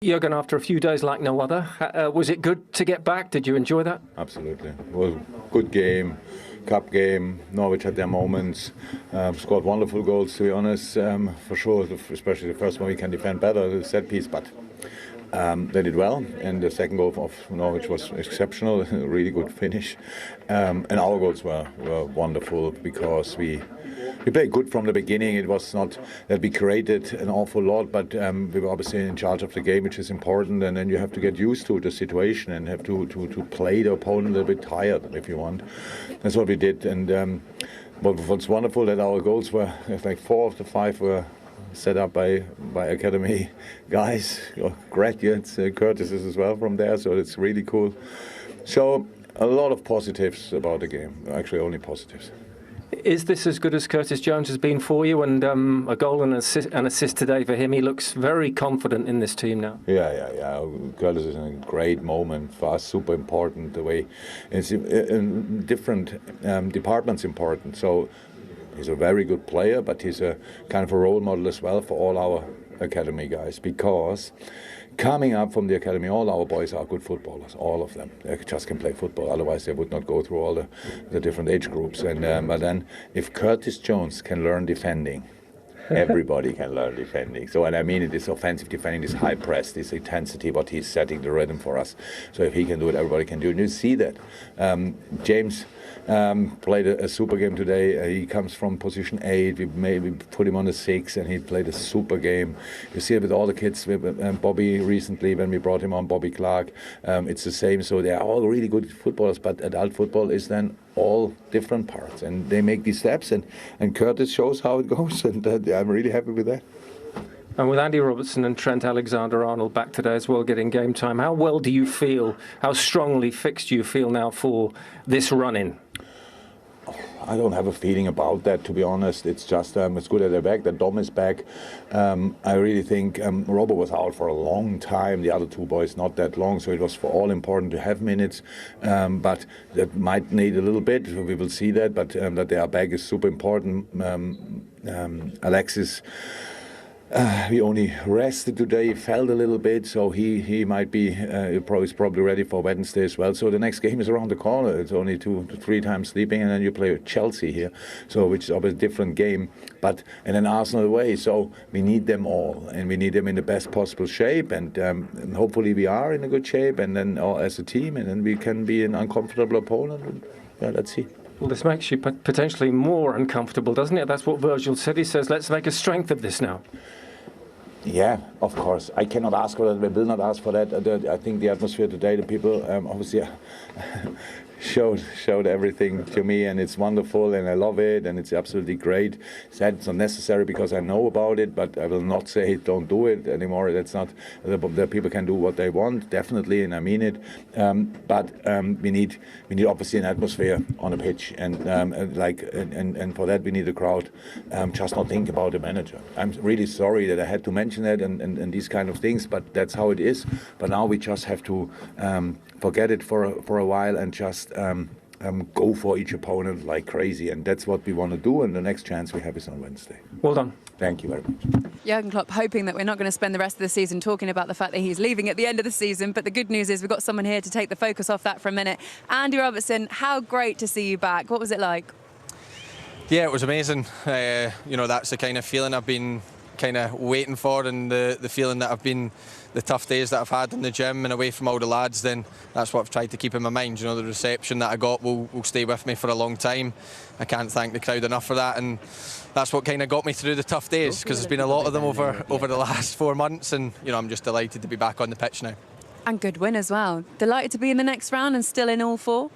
Jurgen, after a few days like no other, was it good to get back? Did you enjoy that? Absolutely. It was a good game, cup game. Norwich had their moments, scored wonderful goals, to be honest, for sure, especially the first one we can defend better, the set piece, but they did well, and the second goal of Norwich was exceptional, a really good finish. And our goals were wonderful because we played good from the beginning. It was not that we created an awful lot, but we were obviously in charge of the game, which is important, and then you have to get used to the situation and have to play the opponent a little bit tired, if you want. That's what we did, and what's wonderful that our goals were, like 4 of the 5 were set up by academy guys, or graduates. Curtis is as well from there, so it's really cool. So a lot of positives about the game, actually only positives. Is this as good as Curtis Jones has been for you? And a goal and an assist today for him. He looks very confident in this team now. Yeah. Curtis is in a great moment for us, super important. The way it's in different departments important. So he's a very good player, but he's a kind of a role model as well for all our academy guys, because coming up from the academy, all our boys are good footballers, all of them. They just can play football, otherwise they would not go through all the different age groups. And but then if Curtis Jones can learn defending, everybody can learn defending. So, and I mean it is offensive defending, this high press, this intensity, what he's setting the rhythm for us. So if he can do it, everybody can do it. And you see that. James played a super game today. He comes from position 8. We maybe put him on the 6, and he played a super game. You see it with all the kids. With Bobby recently, when we brought him on, Bobby Clark, it's the same. So they are all really good footballers, but adult football is then all different parts, and they make these steps, and Curtis shows how it goes, and I'm really happy with that. And with Andy Robertson and Trent Alexander-Arnold back today as well, getting game time, how well do you feel, how strongly fixed do you feel now for this run-in? I don't have a feeling about that, to be honest. It's just it's good that they're back, that Dom is back. I really think Robbo was out for a long time, the other 2 boys not that long, so it was for all important to have minutes, but that might need a little bit, we will see that, but that they are back is super important. Alexis, we only rested today, felt a little bit, so he might be probably ready for Wednesday as well. So the next game is around the corner. It's only 2 to 3 times sleeping, and then you play Chelsea here, so which is obviously a different game. But and then Arsenal away, so we need them all, and we need them in the best possible shape, and hopefully we are in a good shape, and then as a team, and then we can be an uncomfortable opponent. And, yeah, let's see. Well, this makes you potentially more uncomfortable, doesn't it? That's what Virgil said. He says, let's make a strength of this now. Yeah, of course. I cannot ask for that. We will not ask for that. I think the atmosphere today, the people obviously showed everything to me, and it's wonderful, and I love it, and it's absolutely great. Said it's not necessary because I know about it, but I will not say don't do it anymore. That's not. The people can do what they want, definitely, and I mean it. But we need obviously an atmosphere on a pitch, and and for that we need a crowd. Just not think about the manager. I'm really sorry that I had to mention that and these kind of things, but that's how it is. But now we just have to forget it for a while and just go for each opponent like crazy, and that's what we want to do, and the next chance we have is on Wednesday. Well done. Thank you very much. Jurgen Klopp hoping that we're not going to spend the rest of the season talking about the fact that he's leaving at the end of the season, but the good news is we've got someone here to take the focus off that for a minute. Andy Robertson, how great to see you back. What was it like? Yeah, it was amazing. That's the kind of feeling I've been kind of waiting for, and the feeling that I've been, the tough days that I've had in the gym and away from all the lads, then that's what I've tried to keep in my mind. The reception that I got will stay with me for a long time. I can't thank the crowd enough for that, and that's what kind of got me through the tough days, because there's been a lot of them over the last 4 months, and I'm just delighted to be back on the pitch now. And good win as well. Delighted to be in the next round and still in all 4.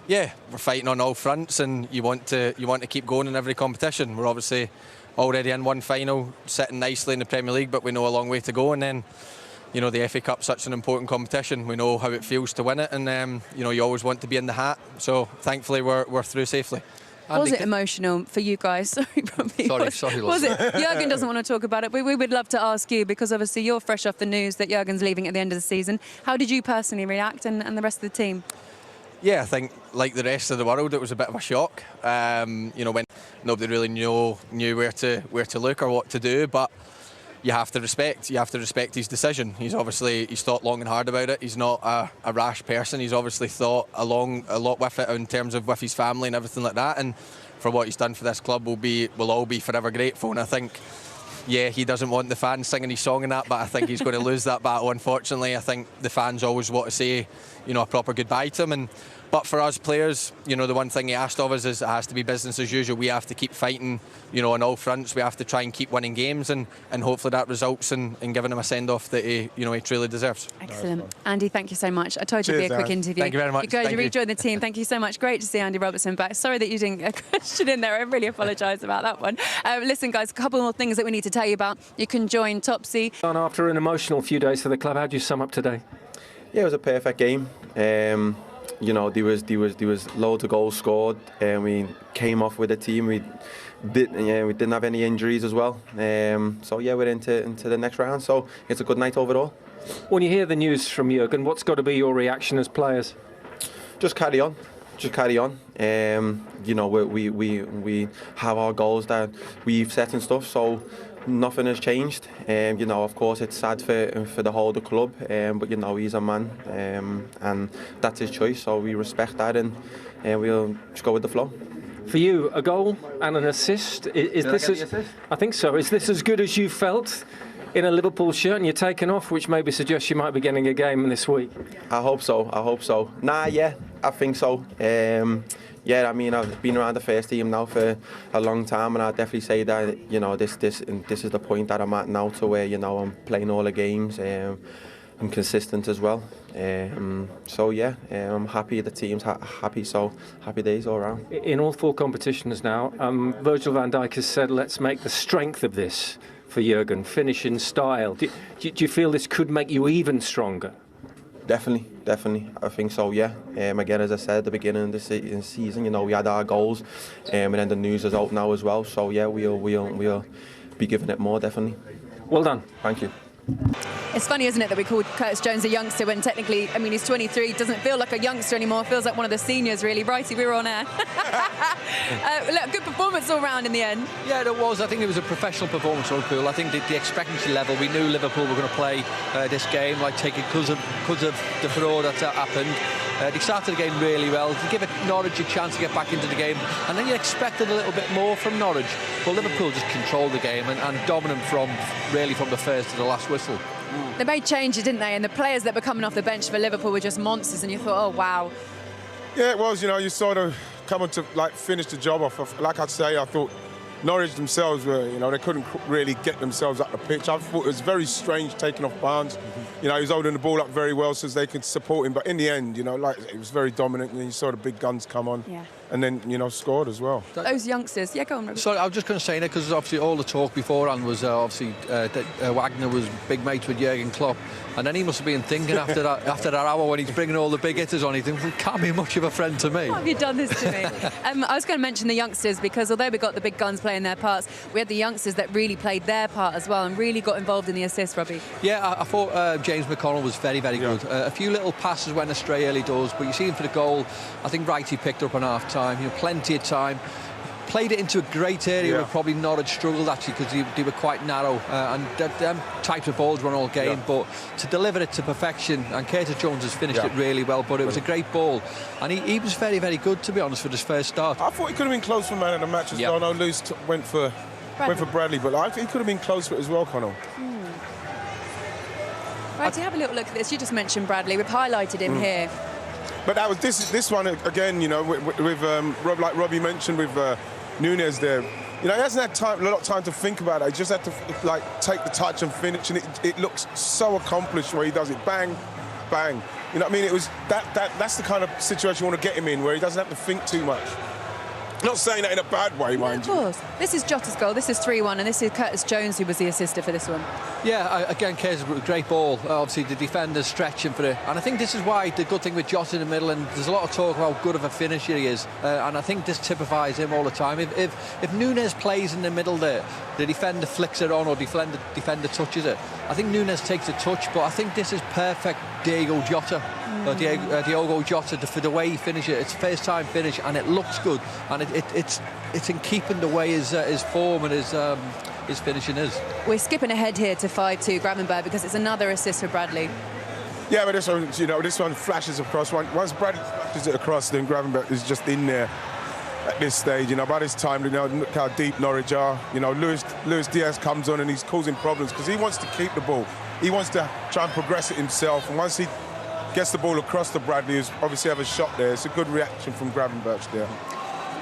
Yeah, we're fighting on all fronts, and you want to keep going in every competition. We're obviously already in one final, sitting nicely in the Premier League, but we know a long way to go, and then the FA Cup's such an important competition. We know how it feels to win it, and you always want to be in the hat. So thankfully we're through safely. Was it emotional for you guys? Sorry, Robbie. Sorry. Was it? Jurgen doesn't want to talk about it, but we would love to ask you, because obviously you're fresh off the news that Jurgen's leaving at the end of the season. How did you personally react, and the rest of the team? Yeah, I think like the rest of the world, it was a bit of a shock. When nobody really knew where to look or what to do, but you have to respect his decision. He's thought long and hard about it. He's not a rash person. He's obviously thought a lot with it in terms of with his family and everything like that. And for what he's done for this club, we'll all be forever grateful. And I think, yeah, he doesn't want the fans singing his song and that, but I think he's going to lose that battle, unfortunately. I think the fans always want to say, a proper goodbye to him. But for us players, the one thing he asked of us is it has to be business as usual. We have to keep fighting, on all fronts. We have to try and keep winning games, and hopefully that results in giving him a send-off that he truly deserves. Excellent. Andy, thank you so much. I told you it'd be a quick interview. Thank you very much. You rejoined the team. Thank you so much. Great to see Andy Robertson back. Sorry that you didn't get a question in there. I really apologise about that one. Listen, guys, a couple more things that we need to tell you about. You can join Topsy. After an emotional few days for the club, how do you sum up today? Yeah, it was a perfect game. There was loads of goals scored, and we came off with a team. We didn't have any injuries as well. So yeah, we're into the next round. So it's a good night overall. When you hear the news from Jurgen, what's got to be your reaction as players? Just carry on. We have our goals that we've set and stuff. So nothing has changed. Of course, it's sad for the whole of the club, but he's a man, and that's his choice. So we respect that, and we'll just go with the flow. For you, a goal and an assist. Is this assist? I think so. Is this as good as you felt in a Liverpool shirt and you're taken off, which maybe suggests you might be getting a game this week? I hope so. I think so. I've been around the first team now for a long time, and I'd definitely say that this is the point that I'm at now, to where I'm playing all the games. I'm consistent as well. I'm happy. The team's happy, so happy days all around. In all 4 competitions now, Virgil van Dijk has said, let's make the strength of this for Jurgen, finish in style. Do you feel this could make you even stronger? Definitely. I think so, yeah. Again, as I said at the beginning of the season, we had our goals, and then the news is out now as well. So, yeah, we'll be giving it more, definitely. Well done. Thank you. It's funny, isn't it, that we called Curtis Jones a youngster when technically, he's 23, doesn't feel like a youngster anymore, feels like one of the seniors, really. Righty, we were on air. Look, good performance all round in the end. Yeah, it was. I think it was a professional performance, Liverpool. I think the expectancy level, we knew Liverpool were going to play this game, taking because of the fraud that happened. They started the game really well. To give Norwich a chance to get back into the game, and then you expected a little bit more from Norwich. Well, Liverpool just controlled the game and dominant from the first to the last whistle. They made changes, didn't they? And the players that were coming off the bench for Liverpool were just monsters, and you thought, oh, wow. Yeah, it was. You sort of coming to finish the job off. Like I say, I thought Norwich themselves were, they couldn't really get themselves up the pitch. I thought it was very strange taking off Barnes. He was holding the ball up very well so they could support him. But in the end, it was very dominant, and then you saw the big guns come on. Yeah. And then, scored as well. Those youngsters. Yeah, go on, Robert. Sorry, I was just going to say that because obviously all the talk beforehand was that Wagner was big mates with Jurgen Klopp. And then he must have been thinking after that hour when he's bringing all the big hitters on, he thinks, well, can't be much of a friend to me. Why have you done this to me? I was going to mention the youngsters, because although we got the big guns playing their parts, we had the youngsters that really played their part as well and really got involved in the assists, Robbie. Yeah, I thought James McConnell was very, very good. A few little passes went astray early doors, but you see him for the goal. I think Wright picked up on half-time. Plenty of time. Played it into a great area where probably Norwich struggled, actually, because they were quite narrow, and them types of balls run all game, but to deliver it to perfection, and Curtis Jones has finished it really well, but it was a great ball, and he was very, very good, to be honest, for his first start. I thought he could have been close for man of the match as well. I know Lewis went for Bradley, but I think he could have been close for it as well, Connell. Right, to have a little look at this, you just mentioned Bradley, we've highlighted him here. But that was this one again, with like Robbie mentioned, with Núñez there. He hasn't had a lot of time to think about it. He just had to take the touch and finish, and it looks so accomplished where he does it, bang, bang. It was that's the kind of situation you want to get him in, where he doesn't have to think too much. Not saying that in a bad way, mind you. Of course. This is Jota's goal, this is 3-1, and this is Curtis Jones who was the assister for this one. Yeah, again, Curtis, great ball. Obviously, the defenders stretching for it. And I think this is why the good thing with Jota in the middle, and there's a lot of talk about how good of a finisher he is. And I think this typifies him all the time. If Núñez plays in the middle there, the defender flicks it on or defender touches it. I think Núñez takes a touch, but I think this is perfect Diogo Jota. Diogo Jota, for the way he finishes it. It's first time finish, and it looks good, and it's in keeping the way his form and his finishing is. We're skipping ahead here to 5-2 Gravenberg because it's another assist for Bradley. Yeah, but this one flashes across. Once Bradley flashes it across, then Gravenberg is just in there at this stage. By this time, look how deep Norwich are. Luis Diaz comes on and he's causing problems because he wants to keep the ball. He wants to try and progress it himself. And once he gets the ball across to Bradley, who's obviously have a shot there, it's a good reaction from Gravenberg there.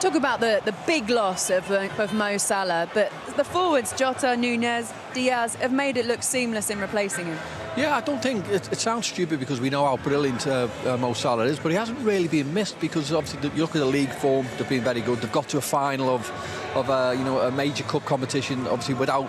Talk about the big loss of Mo Salah, but the forwards, Jota, Nunez, Diaz, have made it look seamless in replacing him. Yeah, I don't think it sounds stupid because we know how brilliant Mo Salah is, but he hasn't really been missed because obviously you look at the league form, they've been very good. They've got to a final of a major cup competition, obviously without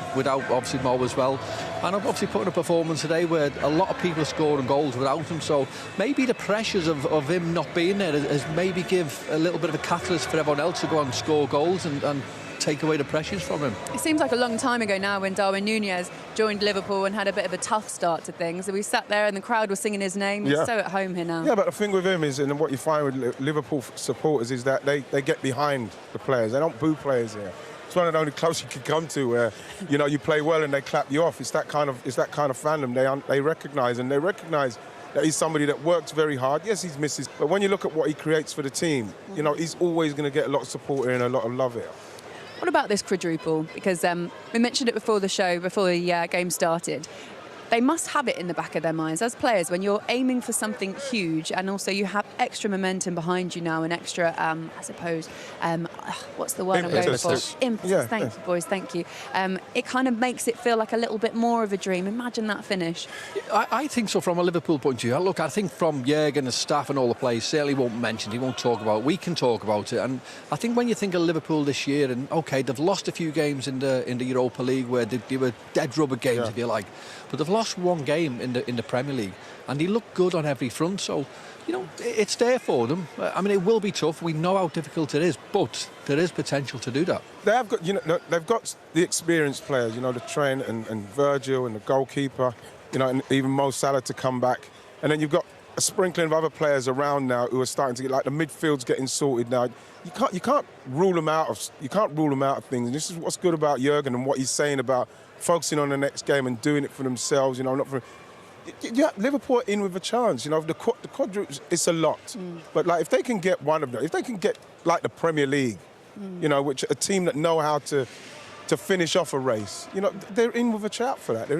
obviously Mo as well, and obviously putting a performance today where a lot of people are scoring goals without him. So maybe the pressures of him not being there has maybe give a little bit of a catalyst for everyone else to go and score goals and take away the pressures from him. It seems like a long time ago now when Darwin Nunez joined Liverpool and had a bit of a tough start to things. And we sat there and the crowd was singing his name. He's so at home here now. Yeah, but the thing with him is, and what you find with Liverpool supporters is that they get behind the players. They don't boo players here. It's one of the only clubs you can come to where, you play well and they clap you off. It's that kind of fandom. They recognise that he's somebody that works very hard. Yes, he's misses, but when you look at what he creates for the team, he's always going to get a lot of support here and a lot of love here. What about this quadruple? Because we mentioned it before the show, before the game started. They must have it in the back of their minds as players when you're aiming for something huge and also you have extra momentum behind you now and extra, I suppose, what's the word I'm going for? Impetus. Yeah, thank you, boys, thank you. It kind of makes it feel like a little bit more of a dream. Imagine that finish. I think so from a Liverpool point of view. Look, I think from Jurgen, the staff and all the players certainly won't mention it, he won't talk about it. We can talk about it. And I think when you think of Liverpool this year, and OK, they've lost a few games in the Europa League where they were dead rubber games, if you like. But they've lost one game in the Premier League, and they look good on every front. So, it's there for them. I mean, it will be tough. We know how difficult it is, but there is potential to do that. They have got, they've got the experienced players. The Trent and Virgil and the goalkeeper. And even Mo Salah to come back, and then you've got a sprinkling of other players around now who are starting to get like the midfield's getting sorted now. You can't rule them out of things. And this is what's good about Jurgen and what he's saying about focusing on the next game and doing it for themselves, not for... Yeah, Liverpool in with a chance, the quadruples, it's a lot. But, if they can get one of them, if they can get, the Premier League, which a team that know how to finish off a race, they're in with a shout for that. The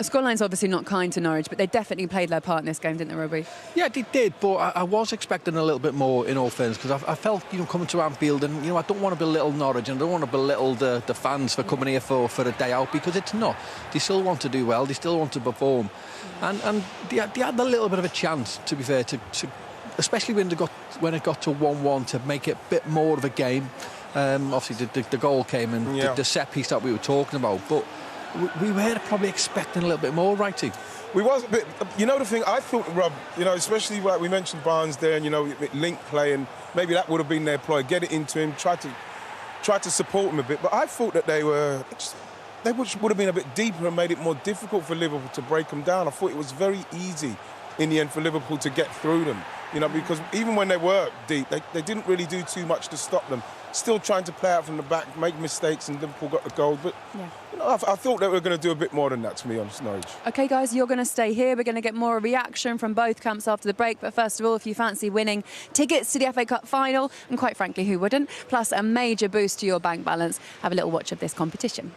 scoreline's obviously not kind to Norwich, but they definitely played their part in this game, didn't they, Robbie? Yeah, they did, but I was expecting a little bit more, in all fairness, because I felt, coming to Anfield, and, I don't want to belittle Norwich, and I don't want to belittle the fans for coming here for a day out, because it's not. They still want to do well, they still want to perform. And they had a little bit of a chance, to be fair, to especially when it got to 1-1, to make it a bit more of a game. Obviously the goal came and the set piece that we were talking about, but we were probably expecting a little bit more, Wrighty. We was a bit, the thing I thought, Rob, especially like we mentioned Barnes there, and link play, and maybe that would have been their ploy, get it into him, try to support him a bit, but I thought that they would have been a bit deeper and made it more difficult for Liverpool to break them down. I thought it was very easy in the end for Liverpool to get through them, because even when they were deep, they didn't really do too much to stop them. Still trying to play out from the back, make mistakes, and Liverpool got the goal. But I thought they were going to do a bit more than that, to be honest, Norwich. OK, guys, you're going to stay here. We're going to get more reaction from both camps after the break. But first of all, if you fancy winning tickets to the FA Cup final, and quite frankly, who wouldn't, plus a major boost to your bank balance, have a little watch of this competition.